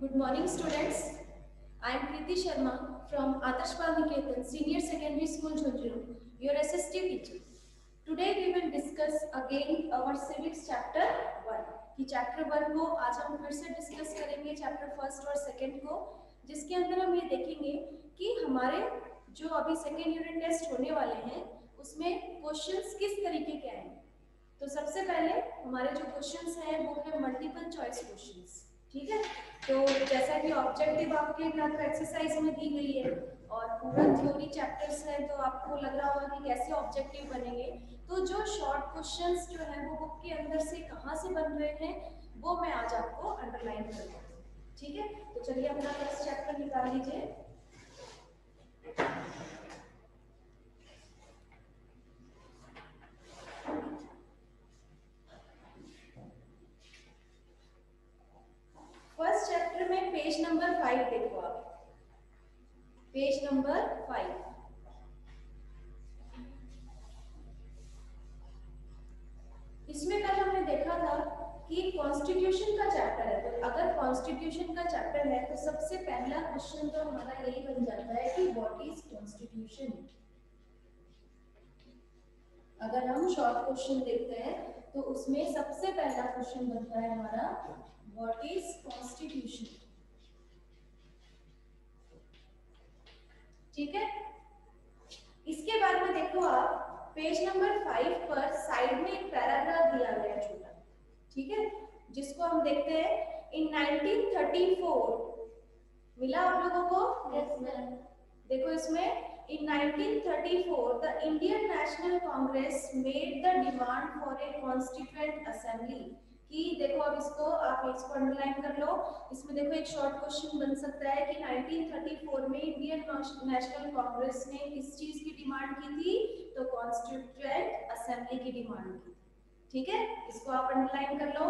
Good morning, students. I am Kriti Sharma from Adarsh Niketan Senior Secondary School, Jhunjhunu, your SST teacher. Today we will discuss again our civics chapter 1. कि chapter 1 को आज हम फिर से discuss करेंगे chapter first और second को, जिसके अंदर हम ये देखेंगे कि हमारे जो अभी सेकंड यूनिट टेस्ट होने वाले हैं उसमें क्वेश्चंस किस तरीके के आएंगे। तो सबसे पहले हमारे जो क्वेश्चंस हैं वो है मल्टीपल चॉइस क्वेश्चंस। ठीक है, तो जैसा कि ऑब्जेक्टिव आपके एक्सरसाइज में दी गई है और पूरा थ्योरी चैप्टर्स है, तो आपको लग रहा होगा कि कैसे ऑब्जेक्टिव बनेंगे। तो जो शॉर्ट क्वेश्चंस जो है वो बुक के अंदर से कहाँ से बन रहे हैं वो मैं आज आपको अंडरलाइन करूँगा। ठीक है, तो चलिए अपना फर्स्ट चैप्टर निकाल लीजिए। फर्स्ट चैप्टर में पेज नंबर 5 देखो आप, पेज नंबर 5। इसमें कल हमने देखा था कि कॉन्स्टिट्यूशन का चैप्टर है, तो अगर कॉन्स्टिट्यूशन का चैप्टर है तो सबसे पहला क्वेश्चन तो हमारा यही बन जाता है कि व्हाट इज कॉन्स्टिट्यूशन। अगर हम शॉर्ट क्वेश्चन देखते हैं तो उसमें सबसे पहला क्वेश्चन बनता है हमारा व्हाट इज कॉन्स्टिट्यूशन। ठीक है, इसके बाद में देखो आप पेज नंबर 5 पर साइड में एक पैराग्राफ दिया गया है छोटा। ठीक है, जिसको हम देखते हैं इन 1934 मिला आप लोगों को। Yes ma'am. देखो इसमें इन 1934 the Indian national Congress made the demand for a constituent assembly. कि देखो अब इसको अंडरलाइन कर लो। इसमें देखो एक शॉर्ट क्वेश्चन बन सकता है कि 1934 में इंडियन नेशनल कांग्रेस ने किस चीज की डिमांड की थी, तो कॉन्स्टिट्यूएंट असेंबली की डिमांड की। ठीक है, इसको आप अंडरलाइन कर लो।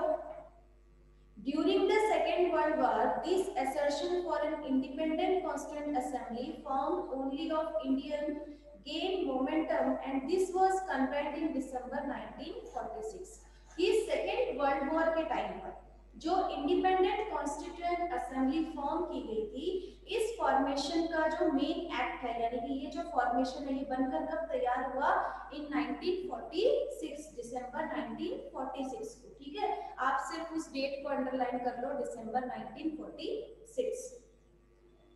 During the Second World War, this assertion for an independent constituent assembly formed only of Indian gained momentum, and this was convened in December 1946. कि सेकेंड वर्ल्ड वॉर के time पर जो इंडिपेंडेंट कॉन्स्टिट्यूएंट असेंबली फॉर्म की गई थी, इस formation का जो मेन एक्ट है, यानी कि ये जो फॉर्मेशन है ये बनकर कब तैयार हुआ, इन 1946, दिसंबर 1946 को। ठीक है, आप सिर्फ उस डेट को अंडरलाइन कर लो, दिसंबर 1946।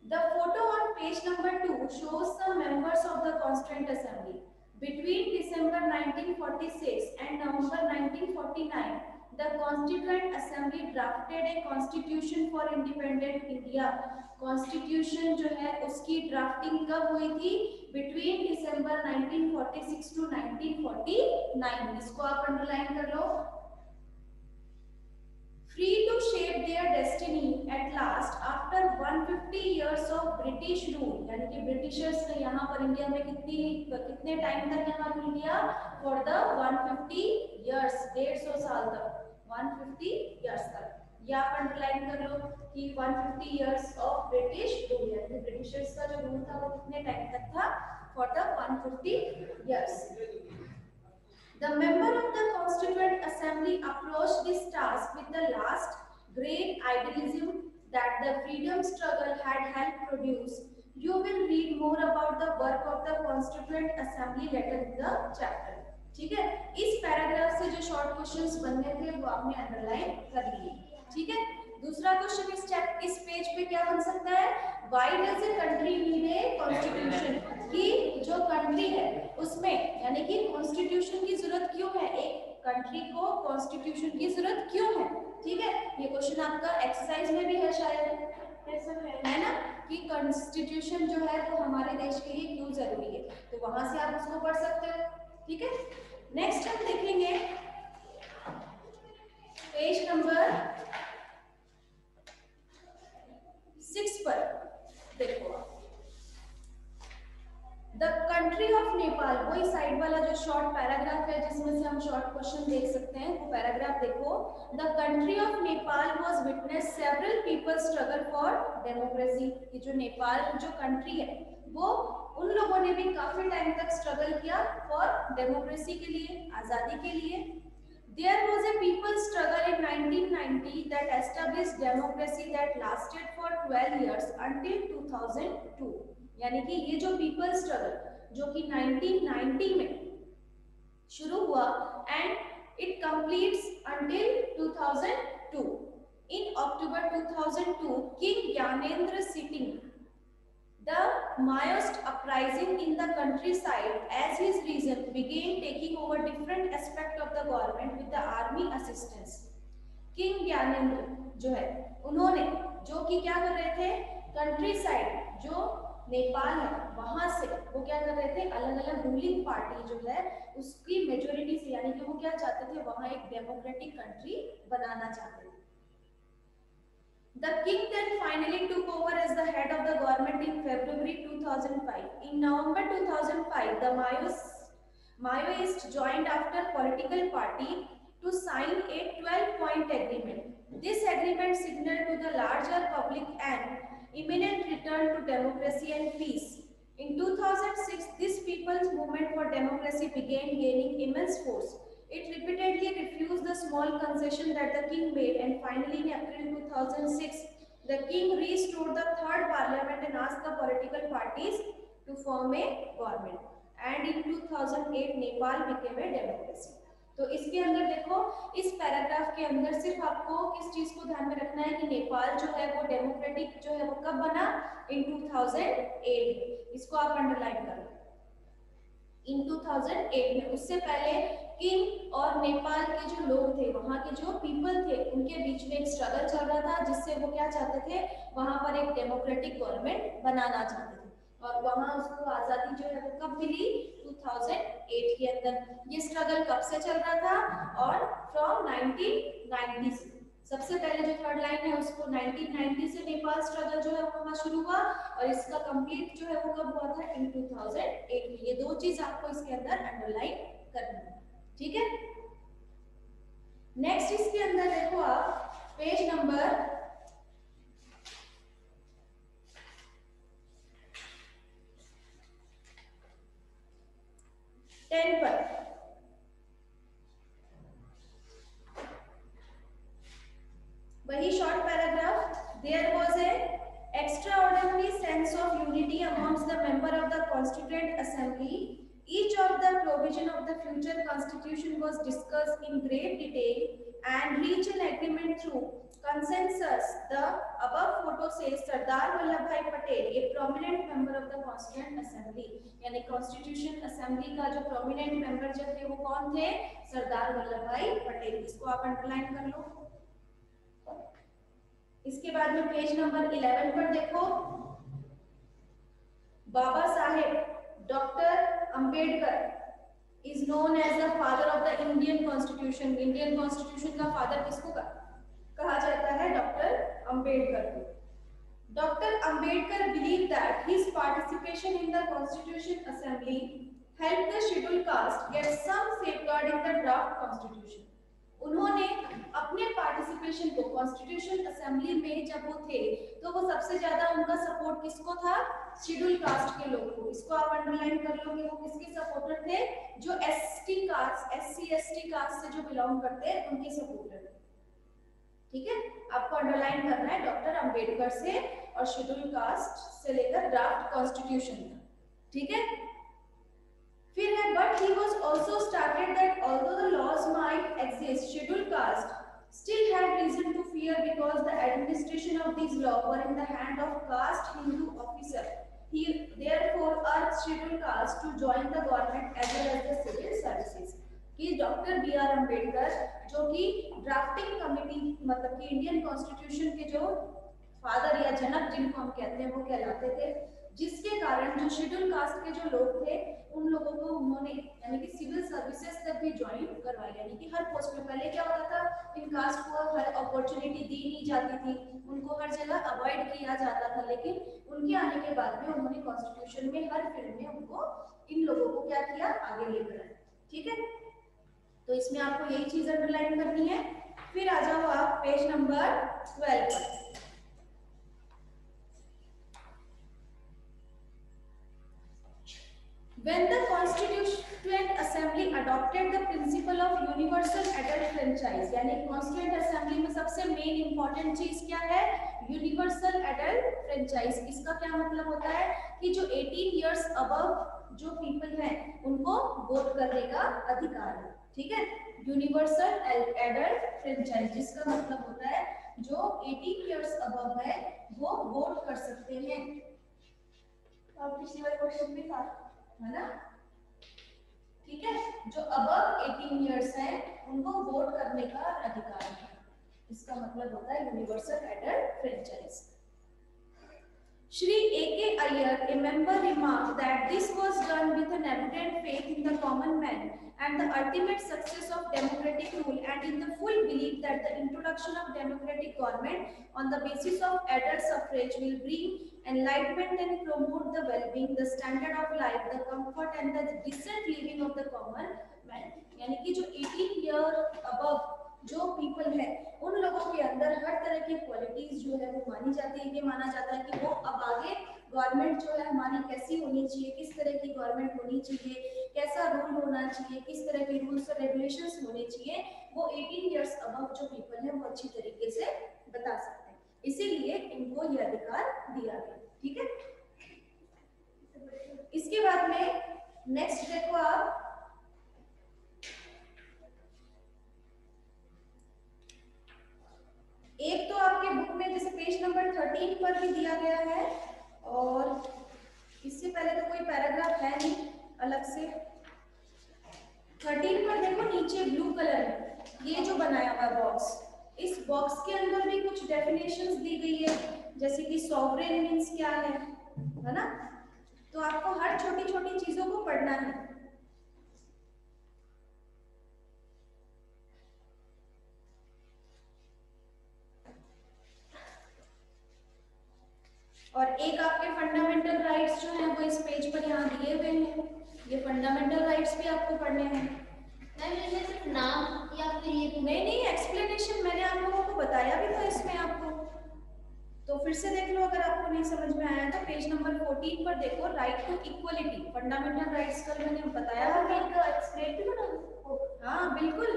The photo on page number 2 shows the members of the Constituent Assembly. Between December 1946 and November 1949, the Constituent Assembly drafted a constitution for independent India. Constitution जो है उसकी ड्राफ्टिंग कब हुई थी, बिटवीन दिसंबर 1946 टू 1949। इसको आप underline कर लो। Free to shape their destiny at last after 150 years of British rule, यानी कि ब्रिटिशर्स ने यहाँ पर इंडिया में कितने टाइम तक यहाँ रूल किया, फॉर द 150 years, 150 साल तक, 150 years तक। ये आप अंडरलाइन कर लो कि 150 years of British rule, यानी कि ब्रिटिशर्स का जो रूल था वो कितने टाइम तक था, for the 150 years। The member of the Constituent Assembly approached this task with the last great idealism that the freedom struggle had helped produce. You will read more about the work of the Constituent Assembly later in the chapter. ठीक है, इस paragraph से जो short questions बनने थे वो आपने underline कर लिए। ठीक है, दूसरा क्वेश्चन इस पेज पे क्या बन सकता है, why does a country need a constitution. कि जो कंट्री है उसमें यानी कि कॉन्स्टिट्यूशन की जरूरत क्यों है, एक कंट्री को कॉन्स्टिट्यूशन की जरूरत क्यों है। ठीक है, ये क्वेश्चन आपका एक्सरसाइज में भी है शायद, है ना, कि कॉन्स्टिट्यूशन जो है वो हमारे देश के लिए क्यों जरूरी है, तो वहां से आप उसको पढ़ सकते हो। ठीक है, नेक्स्ट हम देखेंगे पेज नंबर 6 पर। देखो द कंट्री ऑफ नेपाल, वही साइड वाला जो शॉर्ट पैराग्राफ है जिसमें से हम शॉर्ट क्वेश्चन देख सकते हैं, वो पैराग्राफ देखो। The country of Nepal was witness several people struggle for democracy. कि जो नेपाल जो कंट्री है वो उन लोगों ने भी काफी टाइम तक स्ट्रगल किया फॉर डेमोक्रेसी के लिए, आजादी के लिए। There was a people's struggle in 1990 that established democracy that lasted for 12 years until 2002. यानी कि ये जो people's struggle जो कि 1990 में शुरू हुआ and it completes until 2002. In October 2002, King Gyanendra sitting the Maoist uprising in the countryside as his reason began taking over different aspect of the government with the army assistance. King Gyanendra जो है उन्होंने जो कि क्या कर रहे थे country side जो नेपाल है वहां से वो क्या कर रहे थे अलग अलग रूलिंग पार्टी जो है उसकी मेजोरिटी से यानी कि वो क्या चाहते थे वहां एक डेमोक्रेटिक कंट्री बनाना चाहते थे. The king then finally took over as the head of the government in February 2005. In November 2005, the Maoists joined after political party to sign a 12-point agreement. This agreement signaled to the larger public an imminent return to democracy and peace. In 2006, this people's movement for democracy began gaining immense force. It repeatedly refused the small concession that the king made, and finally in April 2006, the king restored the third parliament and asked the political parties to form a government. And in 2008, Nepal became a democracy. तो इसके अंदर देखो इस paragraph के अंदर सिर्फ आपको किस चीज को ध्यान में रखना है कि नेपाल जो है वो डेमोक्रेटिक जो है वो कब बना इन 2008. इसको आप अंडरलाइन कर लो इन 2008 में. उससे पहले किंग और नेपाल के जो लोग थे वहां के जो पीपल थे उनके बीच में एक स्ट्रगल चल रहा था जिससे वो क्या चाहते थे वहां पर एक डेमोक्रेटिक गवर्नमेंट बनाना चाहते थे और वहां उसको आजादी जो है वो कब मिली 2008 के अंदर. ये स्ट्रगल कब से चल रहा था और फ्रॉम 1990 से. सबसे पहले जो थर्ड लाइन है उसको 1990 से नेपाल स्ट्रगल जो है वो वहां शुरू हुआ और इसका कंप्लीट जो है वो कब हुआ था इन 2008 में. ये दो चीज आपको इसके अंदर अंडरलाइन करनी है. ठीक है. नेक्स्ट इसके अंदर देखो आप पेज नंबर 10 पर वही short paragraph. There was a extraordinary sense of unity amongst the member of the constituent assembly. Each of the provision of the future constitution was discussed in great detail and reached an agreement through consensus. The above photo says Sardar Vallabhbhai Patel, a prominent member of the constituent assembly. यानी constitution assembly का जो prominent member जो थे वो कौन थे सरदार वल्लभभाई पटेल. इसको आप अंडरलाइन कर लो. इसके बाद में पेज नंबर 11 पर देखो Babasaheb doctor Ambedkar is known as the father of the Indian constitution. Indian constitution का फादर किसको कहा जाता है डॉक्टर अंबेडकर को. Doctor Ambedkar believe that his participation in the constitution assembly help the schedule caste get some safeguard in the draft constitution. उन्होंने अपने participation को constitution assembly में जब वो थे तो वो सबसे ज्यादा उनका सपोर्ट किसको था शेड्यूल कास्ट के लोगों को. इसको आप अंडरलाइन कर लो कि वो किसके सपोर्टर थे जो ST caste SC ST caste से जो बिलोंग करते हैं उनके सपोर्टर थे. ठीक है. आपको अंडरलाइन करना है डॉक्टर अंबेडकर से और शेड्यूल कास्ट से लेकर ड्राफ्ट कॉन्स्टिट्यूशन तक. ठीक है. फिर है but he was also stated that although the laws might exist, scheduled caste still had reason to fear because the administration of these laws were in the hand of caste Hindu officer. He therefore urged scheduled caste to join the government as well as the civil services. कि doctor B are Ambedkar जो कि drafting committee मतलब कि Indian constitution के जो father या जनक जिनको हम कहते हैं वो कहलाते थे, जिसके कारण जो शेड्यूल कास्ट के जो लोग थे उन लोगों को उन्होंने यानी कि सिविल सर्विसेज तक भी ज्वाइन करवाई. यानी कि हर पोस्ट में पहले क्या होता था इन कास्ट को हर अपॉर्चुनिटी दी नहीं जाती थी, उनको हर जगह अवॉइड किया जाता था. लेकिन उनके आने के बाद में उन्होंने कॉन्स्टिट्यूशन में हर फील्ड में उनको इन लोगों को क्या किया आगे लेकर आए. ठीक है. तो इसमें आपको यही चीज अंडरलाइन करनी है. फिर आ जाओ आप पेज नंबर 12 पर. When the constitution constituent assembly adopted the principle of universal adult franchise, यानी कॉन्स्टिट्यूएंट असेंबली में सबसे मेन इंपॉर्टेंट चीज क्या है, यूनिवर्सल एडल्ट फ्रेंचाइज। इसका क्या मतलब होता है कि जो 18 इयर्स अबव जो पीपल हैं उनको वोट करने का अधिकार है, ठीक है। यूनिवर्सल एडल्ट फ्रेंचाइज जिसका मतलब होता है जो 18 इयर्स अबव है वो वोट कर सकते हैं। और पिछली वाले क्वेश्चन में था, है ना, ठीक है। जो अबव 18 इयर्स हैं उनको वोट करने का अधिकार है, इसका मतलब होता है universal adult franchise. Shri A.K. Iyer, a member, remarked that this was done with an evident faith in the common man and the ultimate success of democratic rule, and in the full belief that the introduction of democratic government on the basis of adult suffrage will bring enlightenment and promote the well-being, the standard of life, the comfort and the decent living of the common man। यानी कि जो 18 year above जो people है उन लोगों के अंदर हर तरह की क्वालिटीज जो है वो मानी जाती है, ये माना जाता है कि वो अब आगे गवर्नमेंट जो है हमारी कैसी होनी चाहिए, किस तरह की गवर्नमेंट होनी चाहिए, कैसा रूल होना चाहिए, किस तरह के रूल्स और रेगुलेशंस होने चाहिए, वो 18 इयर्स अबव जो पीपल है वो अच्छी तरीके से बता सकते हैं, इसीलिए इनको ये अधिकार दिया गया, ठीक है। इसके बाद में नेक्स्ट देखो आप, एक तो आपके बुक में जैसे पेज नंबर 13 पर भी दिया गया है, और इससे पहले तो कोई पैराग्राफ है नहीं अलग से। 13 पर देखो नीचे ब्लू कलर में ये जो बनाया हुआ बॉक्स, इस बॉक्स के अंदर भी कुछ डेफिनेशंस दी गई है, जैसे कि सॉवरेन मींस क्या है ना। तो आपको हर छोटी छोटी चीजों को पढ़ना है। और एक आपके फंडामेंटल राइट्स जो हैं वो इस पेज पर यहाँ दिए हुए हैं, ये फंडामेंटल राइट्स भी आपको पढ़ने हैं। मैम सिर्फ नाम या फिर ये नहीं एक्सप्लेनेशन मैंने आप लोगों को बताया भी था इसमें आपको, तो फिर से देख लो अगर आपको नहीं समझ में आया तो। पेज नंबर 14 पर देखो, right to equality, fundamental rights का मैंने बताया था। हाँ बिल्कुल,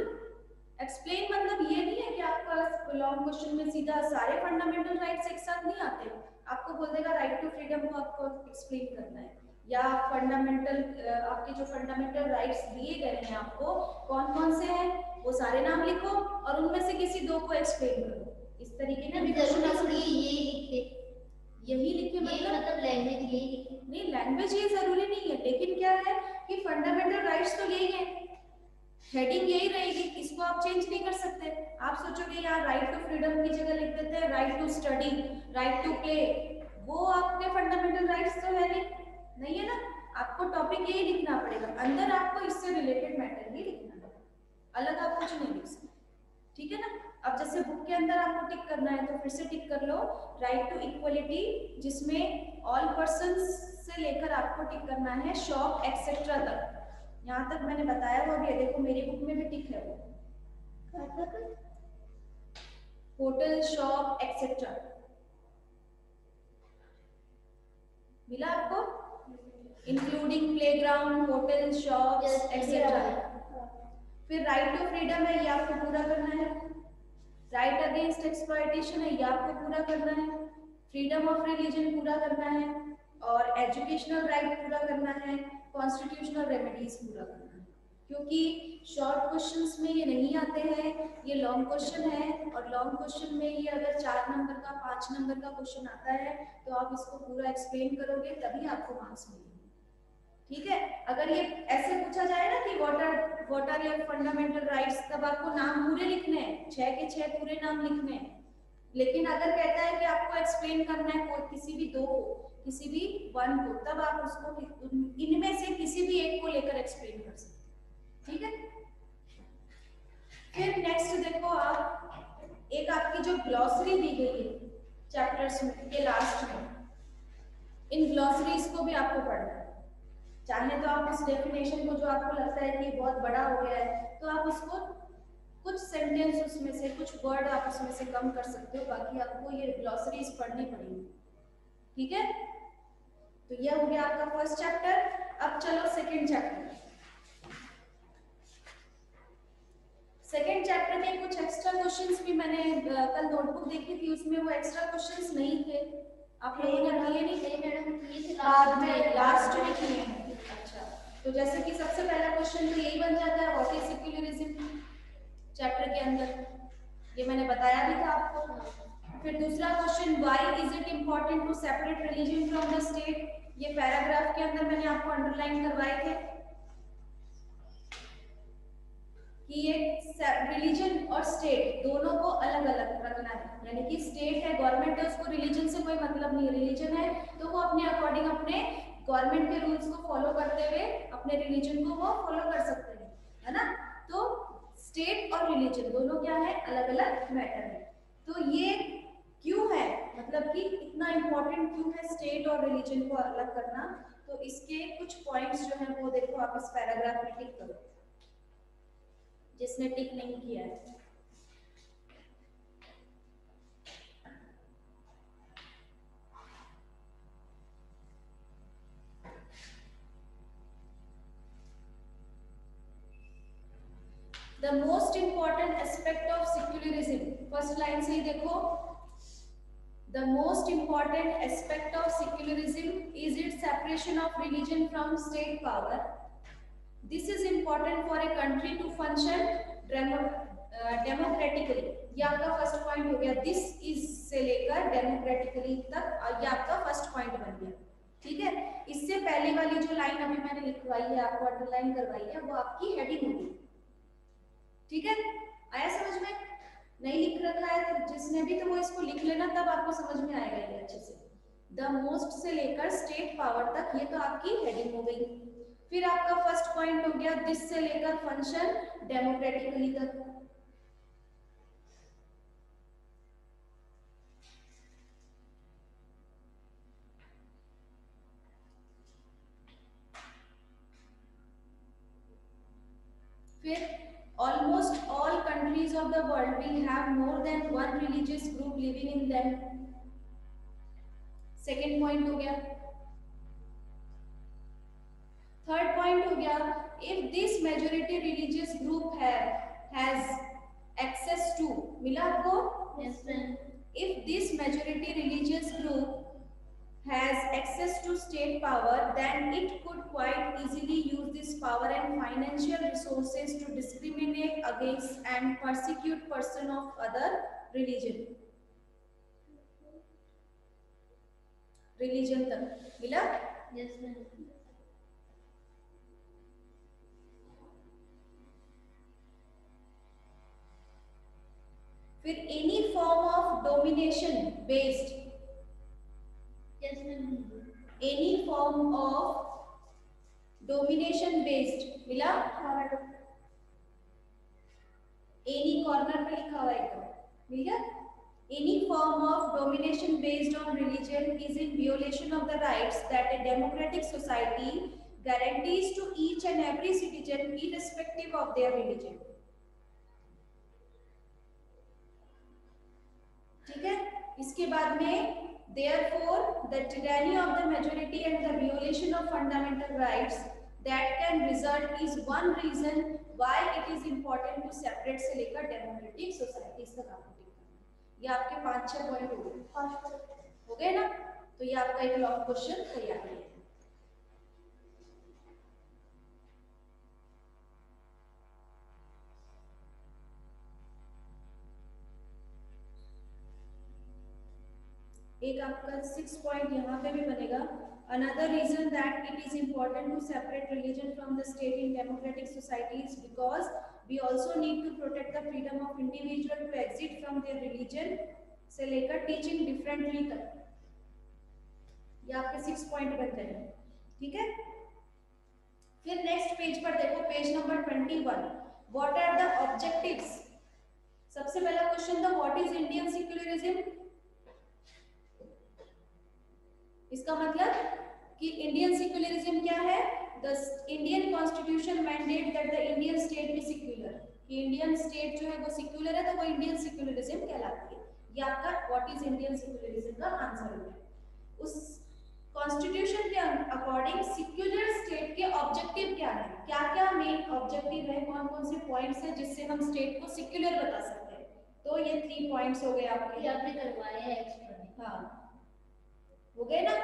एक्सप्लेन मतलब ये नहीं है कि आपका लॉन्ग क्वेश्चन में सीधा सारे फंडामेंटल राइट्स एक साथ नहीं आते, आपको बोल देगा राइट टू फ्रीडम को आपको एक्सप्लेन करना है, या फंडामेंटल आपके जो फंडामेंटल राइट्स दिए गए हैं आपको कौन कौन से हैं वो सारे नाम लिखो और उनमें से किसी दो को एक्सप्लेन करो, इस तरीके ना यही लिखे, मतलब लैंग्वेज यही लिखे नहीं, लैंग्वेज ये जरूरी नहीं है, लेकिन क्या है कि फंडामेंटल राइट्स तो यही है, हेडिंग यही रहेगी, इसको आप चेंज नहीं कर सकते। आप सोचोगे यार राइट टू फ्रीडम की जगह लिख देते हैं right to study, right to play, वो आपके फंडामेंटल राइट्स तो है नहीं है ना, आपको टॉपिक यही लिखना पड़ेगा, अंदर आपको इससे रिलेटेड मैटर ही लिखना है, अलग आप कुछ नहीं लिख सकते, ठीक है ना। अब जैसे बुक के अंदर आपको टिक करना है तो फिर से टिक कर लो राइट टू इक्वलिटी, जिसमें ऑल पर्संस से लेकर आपको टिक करना है शॉप एक्सेट्रा तक, यहाँ तक मैंने बताया वो भी है, देखो मेरी बुक में भी टिक है वो, होटल शॉप एक्सेट्रा मिला आपको, including playground hotel shop etcetera. फिर राइट टू फ्रीडम है, ये आपको पूरा करना है, राइट अगेंस्ट एक्सप्लॉयटेशन है, ये आपको पूरा करना है, फ्रीडम ऑफ रिलीजन पूरा करना है, और एजुकेशनल राइट पूरा करना है, कॉन्स्टिट्यूशनल रेमेडीज पूरा करना है। क्योंकि शॉर्ट क्वेश्चंस में ये नहीं आते हैं, ये लॉन्ग क्वेश्चन है, और लॉन्ग क्वेश्चन में ये अगर 4 नंबर का 5 नंबर का क्वेश्चन आता है तो आप इसको पूरा एक्सप्लेन करोगे तभी आपको मार्क्स मिलेंगे, ठीक है। अगर ये ऐसे पूछा जाए ना कि what are your fundamental rights, तब आपको नाम पूरे लिखने हैं, 6 के 6 पूरे नाम लिखने हैं, लेकिन अगर कहता है कि आपको एक्सप्लेन करना है कोई किसी भी दो को, किसी भी वन को, तब आप उसको इनमें से किसी भी एक को लेकर एक्सप्लेन कर सकते हैं, ठीक है। फिर नेक्स्ट देखो आप, एक आपकी जो ग्लॉसरी दी गई है चैप्टर्स में, ये लास्ट में, इन ग्लॉसरीज को भी आपको पढ़ना है, चाहे तो आप इस डेफिनेशन को जो आपको लगता है कि बहुत बड़ा हो गया है तो आप उसको कुछ सेंटेंस उसमें से, कुछ वर्ड आप उसमें से कम कर सकते हो, बाकी आपको ये ग्लॉसरीज पढ़नी पड़ेगी, ठीक है। तो यह हो गया आपका फर्स्ट चैप्टर। अब चलो सेकंड चैप्टर, सेकेंड चैप्टर के कुछ एक्स्ट्रा क्वेश्चंस भी मैंने कल नोटबुक देखी थी, उसमें वो एक्स्ट्रा क्वेश्चंस नहीं थे, आप लोगों ने किए नहीं थे मैडम, ये थे बाद में लास्ट में किए हैं। अच्छा, तो जैसे कि सबसे पहला क्वेश्चन तो यही बन जाता है, व्हाट इज सेक्युलरिज्म चैप्टर के अंदर, ये मैंने बताया भी था आपको। फिर दूसरा question, why is it important to separate religion from the state, ये पैराग्राफ के अंदर मैंने आपको अंडरलाइन करवाए थे कि ये रिलीजन और स्टेट दोनों को अलग अलग रखना है, यानी कि स्टेट है, गवर्नमेंट है, उसको रिलीजन से कोई मतलब नहीं है, रिलीजन है तो वो अपने अकॉर्डिंग अपने गवर्नमेंट के रूल्स को फॉलो करते हुए अपने रिलीजन को वो फॉलो कर सकते हैं, है ना। तो स्टेट और रिलीजन दोनों क्या है, अलग अलग मैटर है। तो ये क्यों है, मतलब कि इतना इम्पोर्टेंट क्यों है स्टेट और रिलीजन को अलग करना, तो इसके कुछ पॉइंट्स जो है वो देखो आप इस पैराग्राफ में टिक करो, जिसने टिक नहीं किया है। The most important aspect of secularism, first line से ही देखो, the most important aspect of secularism is its separation of religion from state power. This is important for a country to function democratically, ये आपका first point हो गया, this is से लेकर democratically तक ये आपका फर्स्ट पॉइंट बन गया, ठीक है। इससे पहले वाली जो लाइन अभी मैंने लिखवाई है, आपको अंडरलाइन करवाई है, वो आपकी हेडिंग होगी, ठीक है। आया समझ में, नहीं लिख रखा है तो जिसने भी, तो वो इसको लिख लेना, तब आपको समझ में आएगा ये अच्छे से। द मोस्ट से लेकर स्टेट पावर तक, ये तो आपकी हेडिंग हो गई। फिर आपका फर्स्ट पॉइंट हो गया, दिस से लेकर फंक्शन डेमोक्रेटिकली तक, फिर almost all countries of the world will have more than one religious group living in them, second point हो गया। थर्ड पॉइंट हो गया, if this majority religious group has access to, मिला आपको? Yes ma'am. If this majority religious group has access to state power, then it could quite easily use this power and financial resources to discriminate against and persecute person of other religion तक मिला? Yes ma'am. फिर any form of domination based, Yes ma'am. any form of domination based मिला? any corner पे लिखा हुआ है एकदम, मिल गया? any form of domination based on religion is in violation of the rights that a democratic society guarantees to each and every citizen irrespective of their religion, ठीक है। इसके बाद में therefore the tyranny of the majority and the violation of fundamental rights that can result is one reason why it is important to separate से लेकर democratic societies तक आपको टिक करना है। ये आपके 5-6 पॉइंट हो गए ना, तो ये आपका एक लॉन्ग क्वेश्चन तैयार है। एक आपका 6 पॉइंट यहाँ पे भी बनेगा, another reason that it is important to separate religion from the state in democratic societies because we also need to protect the freedom of individual to exit from their religion से लेकर teaching differently तक, ये आपके 6 point बन जाएंगे, ठीक है। फिर नेक्स्ट पेज पर देखो, page number 21, what are the objectives, सबसे पहला क्वेश्चन था what is Indian secularism, इसका मतलब कि इंडियन सेक्युलरिज्म क्या है, the Indian constitution mandate that the Indian state be secular, कि इंडियन स्टेट जो है वो सेक्युलर है, तो वो इंडियन सेक्युलरिज्म कहलाती है। ये आपका व्हाट इज इंडियन सेक्युलरिज्म का आंसर है। उस कॉन्स्टिट्यूशन के अकॉर्डिंग सिक्युलर स्टेट के ऑब्जेक्टिव क्या है, क्या क्या मेन ऑब्जेक्टिव है, कौन कौन से पॉइंट्स हैं जिससे हम स्टेट को सिक्युलर बता सकते हैं। तो ये 3 पॉइंट्स हो गए आपके। ये आपने करवाया है एक्सप्लेन। हाँ हो गए ना।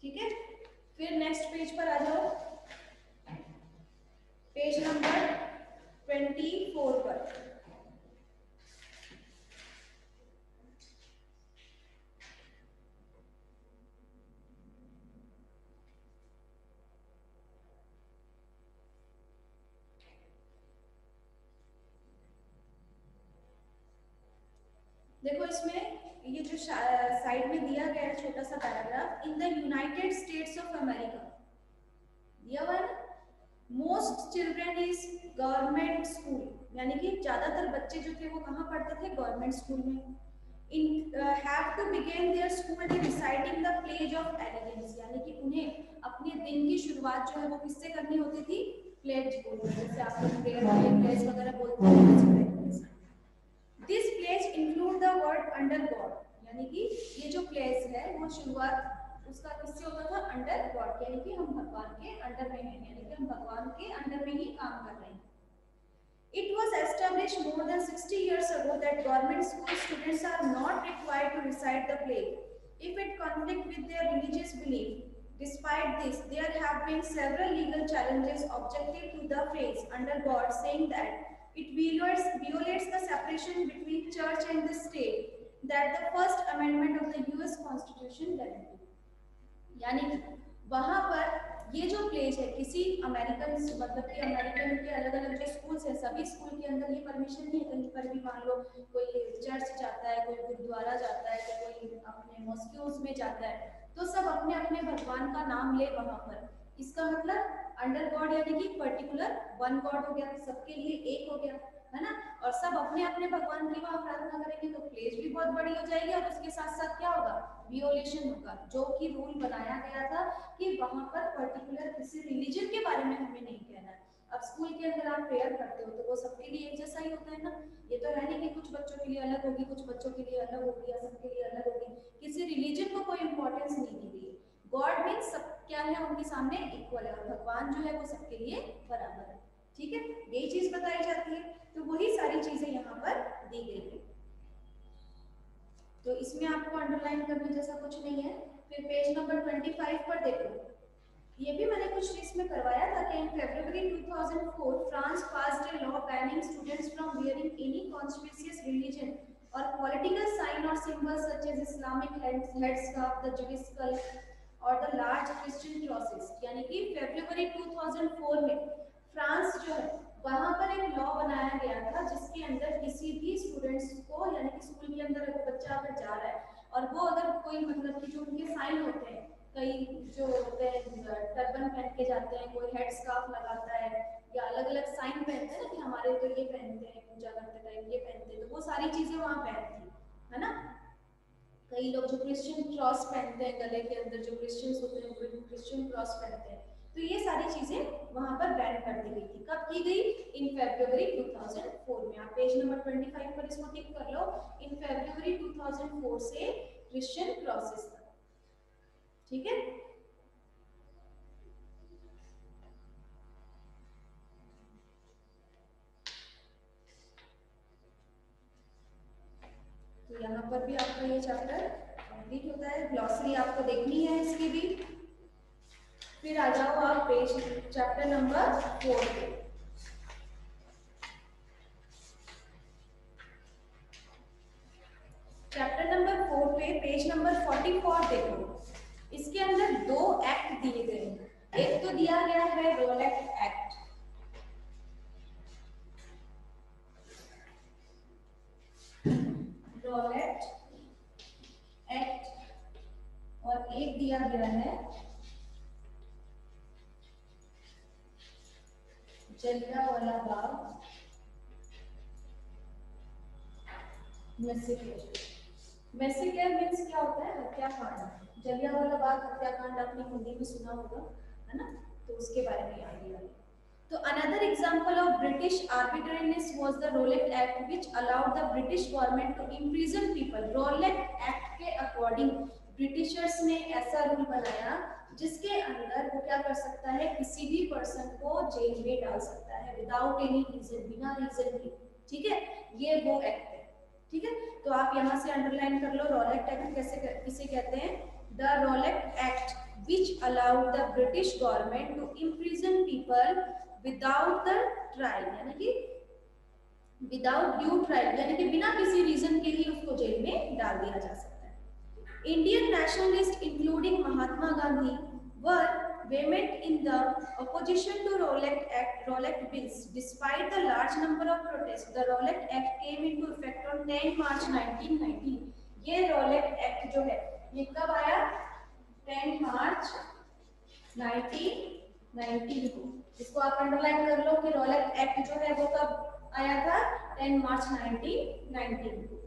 ठीक है, फिर नेक्स्ट पेज पर आ जाओ, पेज नंबर 24 पर। देखो इसमें ये जो साइड में दिया गया है छोटा सा paragraph, in the United states of America दिया हुआ है, most children is government school, यानी कि ज्यादातर बच्चे जो थे वो कहाँ पढ़ते थे, गवर्नमेंट स्कूल में। In have to begin their school day reciting the pledge of allegiance, यानी कि उन्हें अपने दिन की शुरुआत जो है वो किससे करनी होती थी, प्लेज बोलते हैं, जैसे आप लोग प्लेज वगैरह बोलते हैं। This pledge include the word under God, यानी कि ये जो प्लेज है वो शुरुआत उसका किससे होता था, अंडर गॉड, यानी कि हम भगवान के अंडर में हैं, यानी कि हम भगवान के अंडर में ही काम कर रहे हैं। It was established more than 60 years ago that government school students are not required to recite the pledge if it conflicts with their religious belief. Despite this, there have been several legal challenges objective to the phrase under God, saying that it violates the separation between church and the state that the First Amendment of the US Constitution guarantees. यानी कि वहां पर ये जो pledge है किसी American, मतलब कि अमेरिकन के अलग अलग जो स्कूल्स हैं सभी स्कूल के अंदर ये परमिशन नहीं है, कहीं पर भी मान लो कोई चर्च जाता है, कोई गुरुद्वारा जाता है, तो कोई अपने मॉस्क्यूज में जाता है, तो सब अपने अपने भगवान का नाम ले वहां पर। इसका मतलब अंडर गॉड यानी कि पर्टिकुलर वन गॉड हो गया, सबके लिए एक हो गया, है ना, और सब अपने अपने भगवान की वहां प्रार्थना करेंगे, तो प्लेज भी बहुत बड़ी हो जाएगी और उसके साथ साथ क्या होगा, वियोलेशन होगा, जो कि रूल बनाया गया था कि वहां पर पर्टिकुलर किसी रिलीजन के बारे में हमें नहीं कहना है। अब स्कूल के अंदर आप प्रेयर करते हो तो वो सबके लिए एक जैसा ही होता है ना, ये तो है नहीं कि कुछ बच्चों के लिए अलग होगी, कुछ बच्चों के लिए अलग होगी या सबके लिए अलग होगी, किसी रिलीजन को कोई इंपॉर्टेंस नहीं दी गई। गॉड मीन्स सब क्या है, उनके सामने इक्वल है, और भगवान जो है वो सबके लिए बराबर है। ठीक है, यही चीज बताई जाती है, तो वही सारी चीजें यहाँ पर दी गई है। तो इसमें आपको अंडरलाइन करने जैसा कुछ नहीं है। फिर पेज नंबर 25 पर देखो, ये भी मैंने कुछ इसमें करवाया था कि in February 2004 France passed a law banning students from wearing any conspicuous religion और पॉलिटिकल साइन और symbols such as Islamic headscarf, the Jewish skull और द लार्ज क्रिश्चियन क्रॉसेस। यानी कि फरवरी 2004 में फ्रांस जो है वहां पर एक लॉ बनाया गया था जिसके अंदर किसी भी स्टूडेंट्स को, यानी कि स्कूल के अंदर अगर बच्चा अगर जा रहा है और वो अगर कोई मतलब कि जो उनके साइन होते हैं, कई जो होते हैं टर्बन पहन के जाते हैं, कोई हेड स्कार्फ लगाता है या अलग अलग साइन पहनते हैं ना, कि हमारे तो ये पहनते हैं पूजा करते टाइम ये पहनते हैं, तो वो सारी चीजें वहां पहनती है ना। कई लोग जो क्रिश्चियन क्रॉस पहनते हैं, गले के अंदर जो क्रिश्चियंस होते हैं वो क्रिश्चियन क्रॉस पहनते हैं, तो ये सारी चीजें वहां पर बैन कर दी गई थी। कब की गई, इन फरवरी 2004 में। आप पेज नंबर 25 पर इसको टिक कर लो, इन फरवरी 2004 से क्रिश्चियन क्रॉसेस तक। ठीक है, तो यहाँ पर भी आपका ये चैप्टर कंप्लीट होता है। ग्लॉसरी आपको देखनी है इसकी भी। फिर आ जाओ आप पेज चैप्टर नंबर 4 पे। चैप्टर नंबर 4 पे पेज नंबर 44 देखो, इसके अंदर 2 एक्ट दिए गए हैं। एक तो दिया गया है रोलेट एक्ट, रोलेट एक्ट, और एक दिया गया है Jallianwala Bagh massacre. Massacre means क्या होता है, हत्याकांड। जलियांवाला बाग हत्याकांड आपने हिंदी में सुना होगा, है ना, तो उसके बारे में याद दिया है। तो another example of British arbitrariness was the Rowlatt Act which allowed the British government to imprison people. Rowlatt Act के अकॉर्डिंग ब्रिटिशर्स ने ऐसा रूल बनाया जिसके अंदर वो क्या कर सकता है, किसी भी पर्सन को जेल में डाल सकता है विदाउट एनी रीजन, बिना रीजन के। ठीक है, ये वो एक्ट है। ठीक है, तो आप यहाँ से अंडरलाइन कर लो रोलेट एक्ट किसे कहते हैं। The Rowlatt Act which allowed the British government to imprison people without the trial, यानी कि विदाउट ड्यू ट्रायल, यानी कि बिना किसी रीजन के ही उसको जेल में डाल दिया जा सकता है। Indian nationalist including Mahatma Gandhi were vehement in the opposition to Rowlatt bills. Despite the large number of protests, the Rowlatt Act came into effect on 10 March 1919. ये Rowlatt Act जो है ये कब आया, 10 मार्च 1919 को। इसको आप अंडरलाइन कर लो कि रॉलेट एक्ट जो है वो कब आया था, 10 मार्च 1919 को।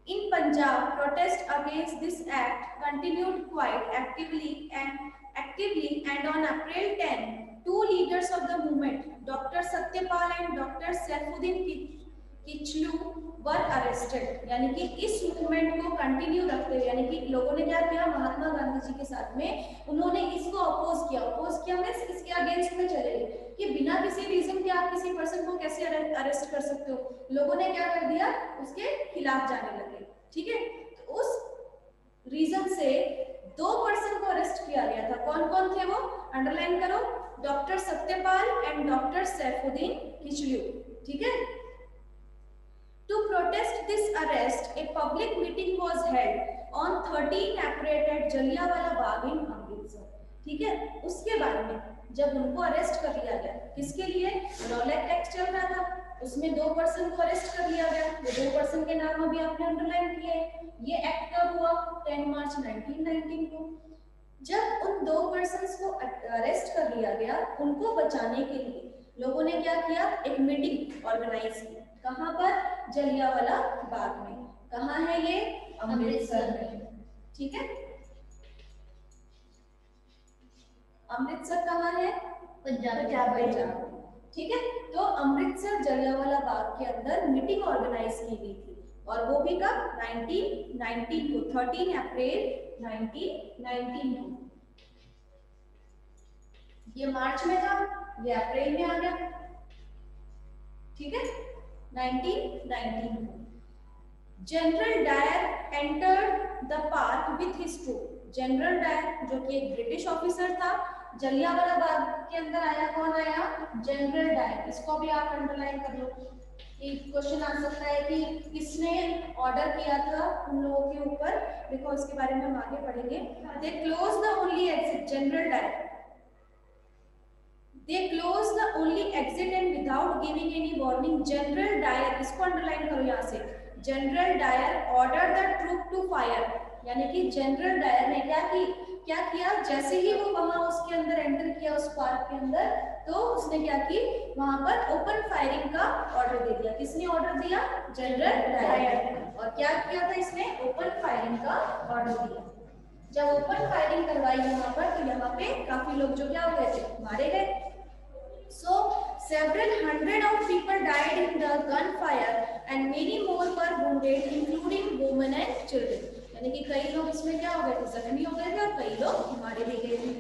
In Punjab, protest against this act continued quite actively and on April 10, two leaders of the movement, Dr. Satyapal and Dr. Saifuddin Kichlu were arrested। यानी कि इस मूवमेंट को कंटिन्यू रखते हुए, यानी कि लोगों ने क्या किया, महात्मा गांधी जी के साथ में उन्होंने इसको अपोज किया मींस इसके अगेंस्ट में चले गए कि बिना किसी रीजन के आप किसी पर्सन को कैसे अरेस्ट कर सकते हो। लोगों ने क्या कर दिया, उसके खिलाफ जाने लगे। ठीक है, तो उस रीजन से दो पर्सन को अरेस्ट किया गया था। कौन कौन थे वो, अंडरलाइन करो, doctor Satyapal and doctor Saifuddin Kitchlew. ठीक है, to protest this arrest, a public meeting was held on 13 April at Jallianwala Bagh in Amritsar. ठीक है, उसके बाद में जब उनको अरेस्ट कर लिया गया, किसके लिए, रॉलेट एक्ट चल रहा था, उसमें दो पर्सन को अरेस्ट कर लिया गया। वो दो पर्सन के नाम अभी आपने अंडरलाइन किए। ये एक्ट कब हुआ, 10 मार्च 1919 को। जब उन दो पर्सन्स को अरेस्ट कर लिया गया, उनको बचाने के लिए लोगों ने क्या किया, एक मीटिंग ऑर्गेनाइज की। कहां पर, जलियांवाला बाग में। कहां है ये, अमृतसर में। ठीक है, अमृतसर कहां है, पंजाब। ठीक है, तो अमृतसर जलियांवाला बाग के अंदर मीटिंग ऑर्गेनाइज की गई थी, और वो भी कब, 1919 को, 13 अप्रैल 1919 को। ये मार्च में था, ये अप्रैल में आ गया। ठीक है, 1919 को। General Dyer entered the park with his troop. General Dyer जो कि एक ब्रिटिश ऑफिसर था, जलियांवाला बाग के अंदर आया। कौन आया, जनरल डायर। इसको भी आप अंडरलाइन कर लो कि क्वेश्चन आ सकता है कि किसने ऑर्डर किया था उन लोगों के ऊपर, देखो इसके बारे में हम आगे पढ़ेंगे। They close the only exit, General Dyer They closed the only exit and without giving any warning, General Dyer, इसको अंडरलाइन करो यहाँ से, General Dyer ordered the troop to fire। यानी कि जनरल डायर ने क्या किया, जैसे ही वो वहां उसके अंदर एंटर किया उस पार्क के अंदर, तो उसने क्या की, वहां पर ओपन फायरिंग का ऑर्डर दे दिया। किसने ऑर्डर दिया, जनरल डायर। और क्या किया था इसने, ओपन फायरिंग का ऑर्डर दिया। जब ओपन फायरिंग करवाई यहाँ पर, तो यहाँ पे काफी लोग जो क्या हो गए थे, मारे गए। So several hundred of people died in the gunfire and many more were wounded, including women and children। यानी कि कई लोग इसमें क्या हो गए थे, जख्मी हो गए थे, और कई लोग मारे भी गए थे।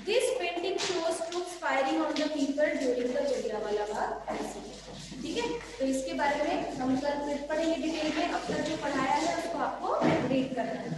This painting shows troops firing on the people during the Jallianwala Bagh incident। ठीक है, तो इसके बारे में हम कल फिर पढ़ेंगे डिटेल में। अब तक जो पढ़ाया है उसको आपको रीड करना है।